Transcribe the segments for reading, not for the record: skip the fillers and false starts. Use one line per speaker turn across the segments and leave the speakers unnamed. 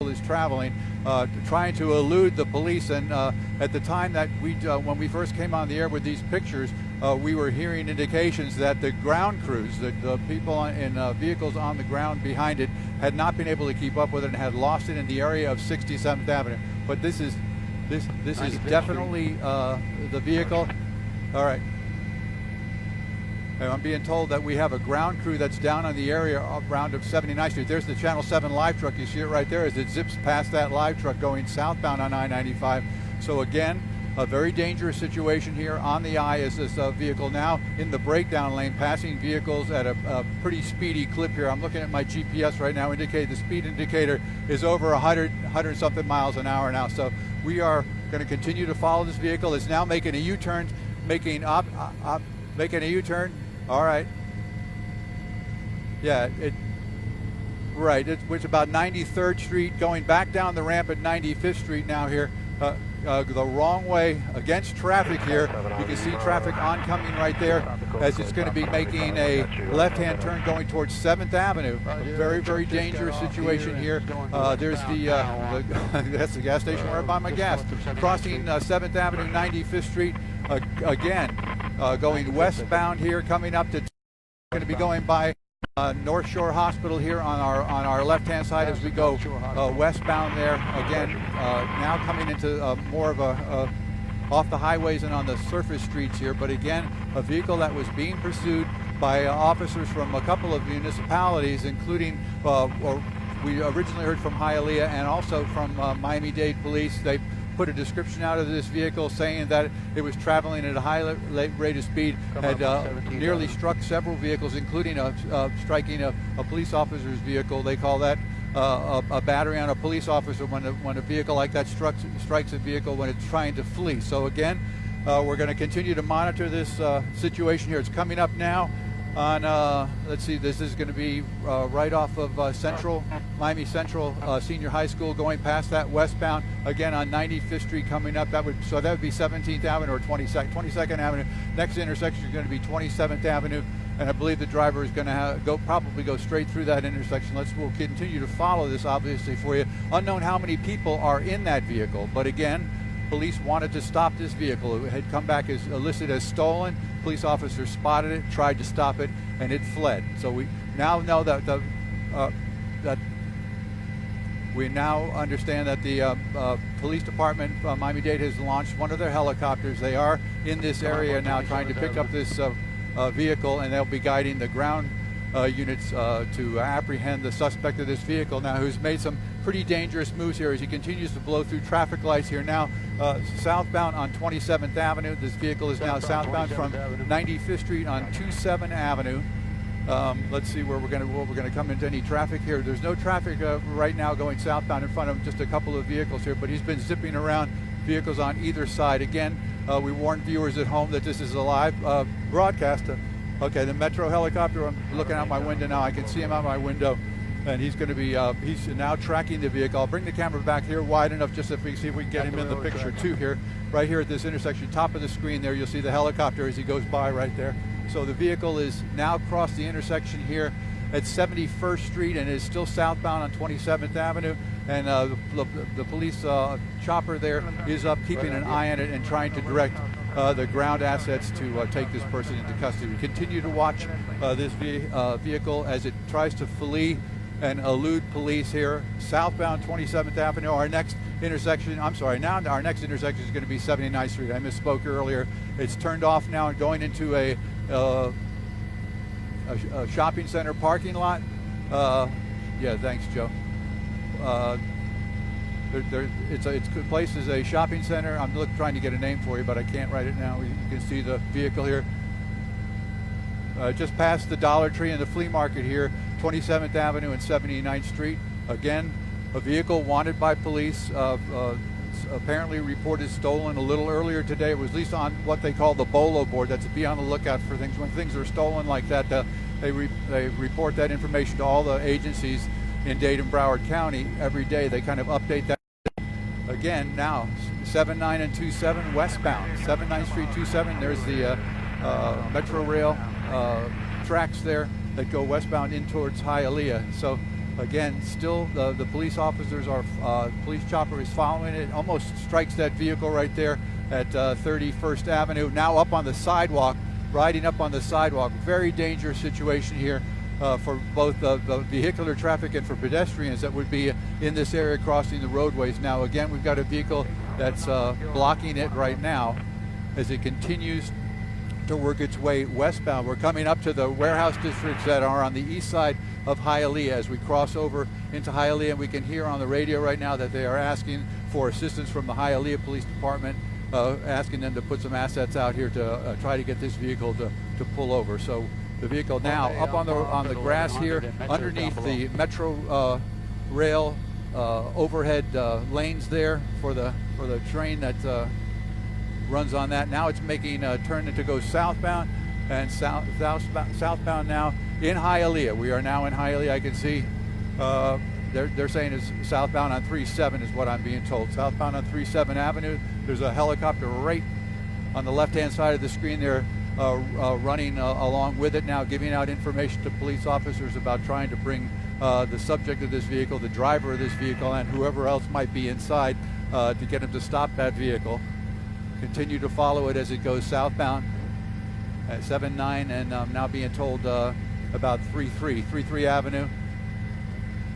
is traveling, trying to elude the police. And at the time that when we first came on the air with these pictures, we were hearing indications that the ground crews, the people in vehicles on the ground behind it, had not been able to keep up with it and had lost it in the area of 67th Avenue. But this is definitely the vehicle. All right. And I'm being told that we have a ground crew that's down on the area around of 79th Street. There's the Channel 7 live truck. You see it right there as it zips past that live truck going southbound on I-95. So again, a very dangerous situation here on the I is this vehicle now in the breakdown lane, passing vehicles at a pretty speedy clip here. I'm looking at my GPS right now, indicate the speed indicator is over 100 something miles an hour now. So we are going to continue to follow this vehicle. It's now making a U-turn, making a U-turn. All right. Yeah, right. It's about 93rd Street, going back down the ramp at 95th Street now here. The wrong way against traffic here. You can see traffic oncoming right there as it's going to be making a left-hand turn going towards 7th Avenue. Very, very dangerous situation here. There's that's the gas station where I buy my gas. Crossing 7th Avenue, 95th Street again. Going westbound here, coming up to going to be going by North Shore Hospital here on our left-hand side as we go westbound there. Again, now coming into more of a off the highways and on the surface streets here. But again, a vehicle that was being pursued by officers from a couple of municipalities, including we originally heard from Hialeah and also from Miami-Dade Police. They put a description out of this vehicle saying that it was traveling at a high rate of speed, had nearly struck several vehicles, including striking a police officer's vehicle. They call that a battery on a police officer when a vehicle like that strikes a vehicle when it's trying to flee. So again, we're going to continue to monitor this situation here. It's coming up now on, let's see, this is going to be right off of Miami Central Senior High School, going past that westbound, again on 95th Street coming up. That would be 17th Avenue or 22nd Avenue. Next intersection is going to be 27th Avenue, and I believe the driver is going to probably go straight through that intersection. We'll continue to follow this, obviously, for you. Unknown how many people are in that vehicle, but again, police wanted to stop this vehicle. It had come back as listed as stolen. Police officers spotted it, tried to stop it, and it fled. So we now know that we now understand that the police department, Miami-Dade, has launched one of their helicopters. They are in this area now trying to pick up this vehicle, and they'll be guiding the ground units to apprehend the suspect of this vehicle now, who's made some pretty dangerous moves here as he continues to blow through traffic lights here now. Southbound on 27th Avenue. This vehicle is now southbound from 95th Street on 27th Avenue. Let's see where we're going to come into any traffic here. There's no traffic right now going southbound in front of him, just a couple of vehicles here, but he's been zipping around vehicles on either side. Again, we warn viewers at home that this is a live broadcast. Okay, the Metro helicopter, I'm looking out my window now. I can see him out my window, and he's going to be, he's now tracking the vehicle. I'll bring the camera back here wide enough just so we can see if we can get him in the picture too here. Right here at this intersection, top of the screen there, you'll see the helicopter as he goes by right there. So the vehicle is now crossed the intersection here at 71st Street and is still southbound on 27th Avenue. And the police chopper there is up, keeping an eye on it and trying to direct the ground assets to take this person into custody. We continue to watch this vehicle as it tries to flee and elude police here. Southbound 27th Avenue, our next intersection, our next intersection is going to be 79th Street. I misspoke earlier. It's turned off now and going into a shopping center parking lot. Yeah, thanks, Joe. It's placed as a shopping center. I'm trying to get a name for you, but I can't write it now. You can see the vehicle here. Just past the Dollar Tree and the flea market here, 27th Avenue and 79th Street. Again, a vehicle wanted by police, apparently reported stolen a little earlier today. It was at least on what they call the BOLO board. That's to be on the lookout for things. When things are stolen like that, they report that information to all the agencies in Dade and Broward County every day. They kind of update that. Again, now 79 and 27 westbound, 79th Street 27. There's the Metro Rail tracks there that go westbound in towards Hialeah. So Again, still the police officers are, police chopper is following it, almost strikes that vehicle right there at 31st Avenue. Now up on the sidewalk, riding up on the sidewalk. Very dangerous situation here for both the vehicular traffic and for pedestrians that would be in this area crossing the roadways. Now again, we've got a vehicle that's blocking it right now as it continues to work its way westbound. We're coming up to the warehouse districts that are on the east side of Hialeah. As we cross over into Hialeah, we can hear on the radio right now that they are asking for assistance from the Hialeah Police Department, asking them to put some assets out here to try to get this vehicle to pull over. So the vehicle now up on the grass here underneath the Metro rail overhead lanes there for the train that runs on that. Now it's making a turn to go southbound and southbound now in Hialeah. We are now in Hialeah. I can see they're saying it's southbound on 37 is what I'm being told. Southbound on 37 Avenue. There's a helicopter right on the left-hand side of the screen there running along with it now, giving out information to police officers about trying to bring the subject of this vehicle, the driver of this vehicle, and whoever else might be inside to get him to stop that vehicle. Continue to follow it as it goes southbound at 79, and I'm now being told about 33 Avenue.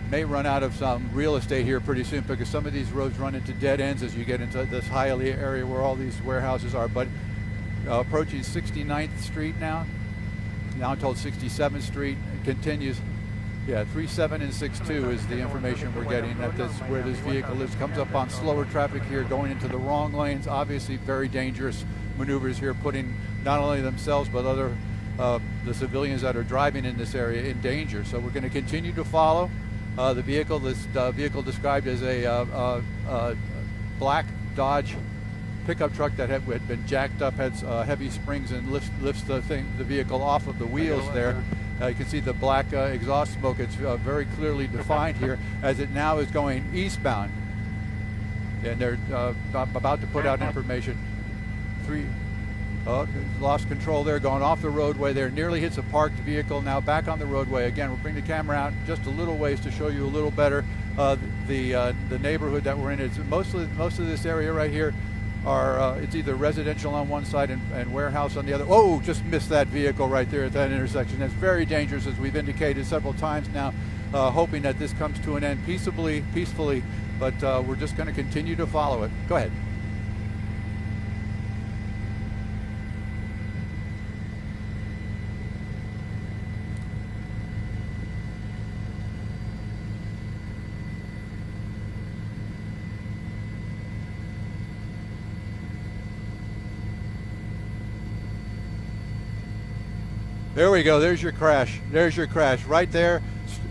May run out of some real estate here pretty soon because some of these roads run into dead ends as you get into this Hialeah area where all these warehouses are. But approaching 69th Street now. Now I'm told 67th Street. It continues. Yeah, 37 and 62 is the information we're getting at this where this vehicle is. Comes up on slower traffic here, going into the wrong lanes. Obviously, very dangerous maneuvers here, putting not only themselves but other the civilians that are driving in this area in danger. So we're going to continue to follow the vehicle. This vehicle described as a black Dodge pickup truck that had been jacked up, has heavy springs and lifts the vehicle off of the wheels there. You can see the black exhaust smoke. It's very clearly defined here as it now is going eastbound. And they're about to put out information. Lost control there, going off the roadway there. Nearly hits a parked vehicle, now back on the roadway. Again, we'll bring the camera out just a little ways to show you a little better the neighborhood that we're in. It's most of this area right here are it's either residential on one side and warehouse on the other. Oh, just missed that vehicle right there at that intersection. That's very dangerous, as we've indicated several times now, hoping that this comes to an end peacefully, but we're just going to continue to follow it. Go ahead. There we go. There's your crash. There's your crash right there.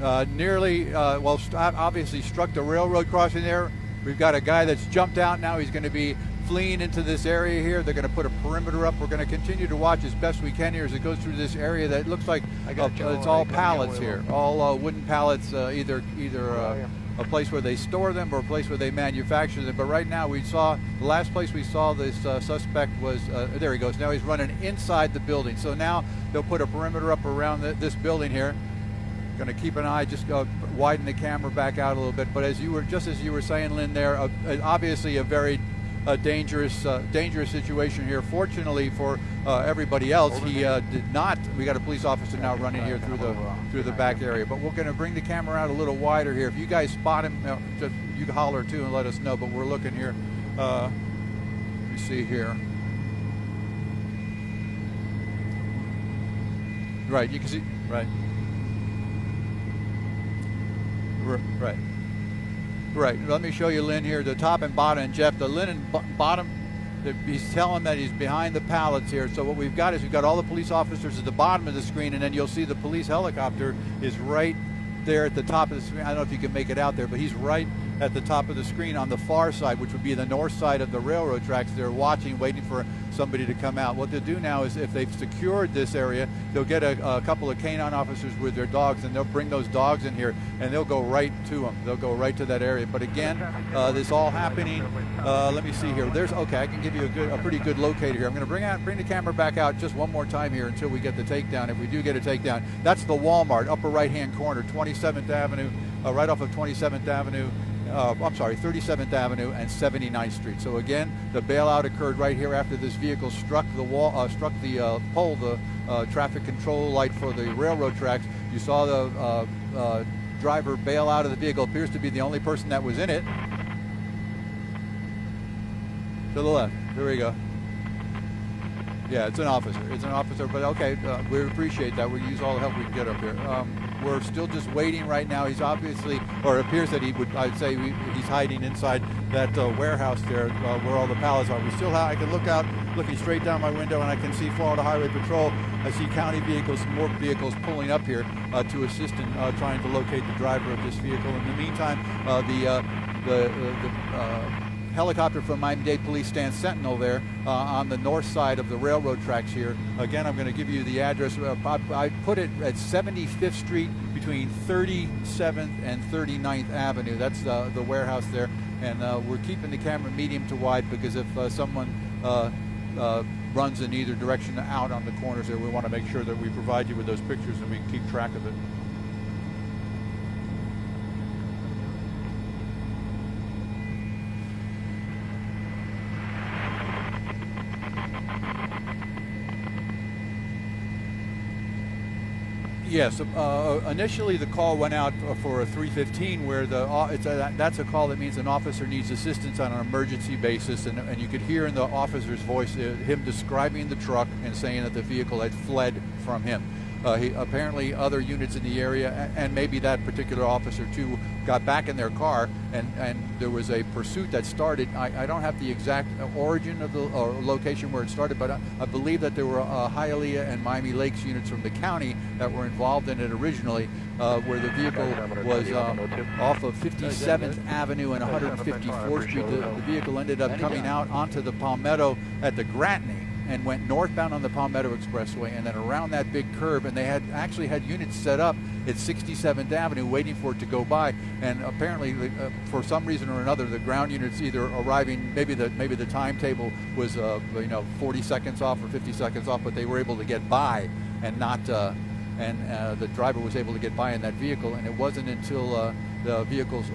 Nearly, obviously struck the railroad crossing there. We've got a guy that's jumped out now. He's going to be fleeing into this area here. They're going to put a perimeter up. We're going to continue to watch as best we can here as it goes through this area that looks like it's all pallets here, all wooden pallets, either a place where they store them or a place where they manufacture them. But right now the last place we saw this suspect was, there he goes. Now he's running inside the building. So now they'll put a perimeter up around this building here. Going to keep an eye, just widen the camera back out a little bit. But as you were saying, Lynn, there, obviously a very dangerous situation here. Fortunately for everybody else, he did not. We got a police officer now running here through the back area. But we're going to bring the camera out a little wider here. If you guys spot him, just you can holler too and let us know. But we're looking here. Let me see here. Right, you can see. Right. Let me show you Lynn here, the top and bottom. And Jeff, the Lynn and bottom, he's telling that he's behind the pallets here. So what we've got is we've got all the police officers at the bottom of the screen, and then you'll see the police helicopter is right there at the top of the screen. I don't know if you can make it out there, but he's right at the top of the screen on the far side, which would be the north side of the railroad tracks. They're watching, waiting for somebody to come out. What they'll do now is, if they've secured this area, they'll get a couple of canine officers with their dogs, and they'll bring those dogs in here, and they'll go right to them. They'll go right to that area. But again, this all happening. Let me see here. Okay, I can give you a pretty good locator here. I'm going to bring the camera back out just one more time here until we get the takedown. If we do get a takedown, that's the Walmart, upper right-hand corner, 27th Avenue right off of 27th Avenue. I'm sorry, 37th Avenue and 79th Street. So again, the bailout occurred right here after this vehicle struck the wall, struck the pole, the traffic control light for the railroad tracks. You saw the driver bail out of the vehicle. Appears to be the only person that was in it. To the left. There we go. Yeah, it's an officer. It's an officer, but okay, we appreciate that. We use all the help we can get up here. We're still just waiting right now. He's obviously, or it appears that he would, I'd say he's hiding inside that warehouse there where all the pallets are. We still have, I can look out, looking straight down my window, and I can see Florida Highway Patrol. I see county vehicles, more vehicles pulling up here to assist in trying to locate the driver of this vehicle. In the meantime, the helicopter from Miami-Dade Police stands sentinel there on the north side of the railroad tracks here. Again, I'm going to give you the address. I put it at 75th Street between 37th and 39th Avenue. That's the warehouse there. And we're keeping the camera medium to wide because if someone runs in either direction out on the corners there, we want to make sure that we provide you with those pictures and we can keep track of it. Yes, initially the call went out for a 315 where that's a call that means an officer needs assistance on an emergency basis, and you could hear in the officer's voice him describing the truck and saying that the vehicle had fled from him. Apparently other units in the area, and maybe that particular officer too, got back in their car, and there was a pursuit that started. I don't have the exact origin of the location where it started, but I believe that there were Hialeah and Miami Lakes units from the county that were involved in it originally, where the vehicle was off of 57th Avenue and 154th Street. The vehicle ended up coming out onto the Palmetto at the Gratney and went northbound on the Palmetto Expressway and then around that big curve, and they had actually had units set up at 67th Avenue waiting for it to go by, and apparently for some reason or another the ground units either arriving, maybe the timetable was 40 seconds off or 50 seconds off, but they were able to get by and not the driver was able to get by in that vehicle, and it wasn't until the vehicles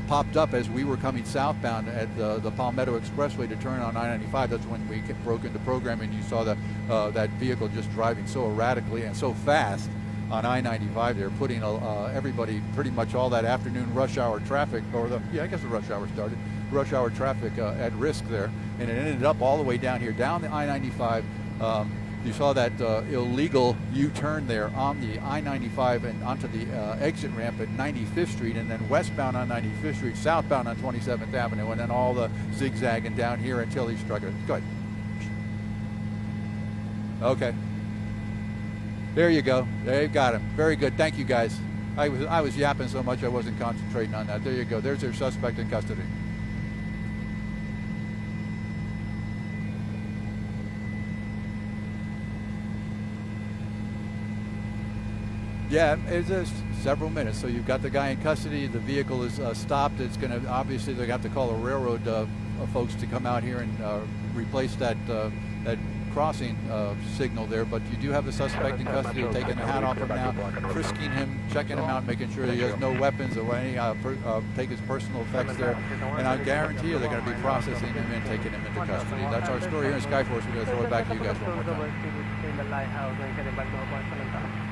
popped up as we were coming southbound at the Palmetto Expressway to turn on I-95. That's when we broke into program, and you saw that vehicle just driving so erratically and so fast on I-95 there, putting everybody, pretty much all that afternoon rush hour traffic, I guess the rush hour started, rush hour traffic at risk there, and it ended up all the way down here, down the I-95. You saw that illegal U-turn there on the I-95 and onto the exit ramp at 95th Street, and then westbound on 95th Street, southbound on 27th Avenue, and then all the zigzagging down here until he struck it. Go ahead. Okay. There you go. There you got him. Very good. Thank you, guys. I was yapping so much I wasn't concentrating on that. There you go. There's their suspect in custody. Yeah, it's several minutes. So you've got the guy in custody. The vehicle is stopped. It's going to, obviously, they got to call the railroad folks to come out here and replace that crossing signal there. But you do have the suspect in custody, taking the hat off him now, frisking him, checking him out, making sure that he has no weapons or any, take his personal effects there. And I guarantee you they're going to be processing him and taking him into custody. That's our story here in Skyforce. We're going to throw it back to you guys one more time.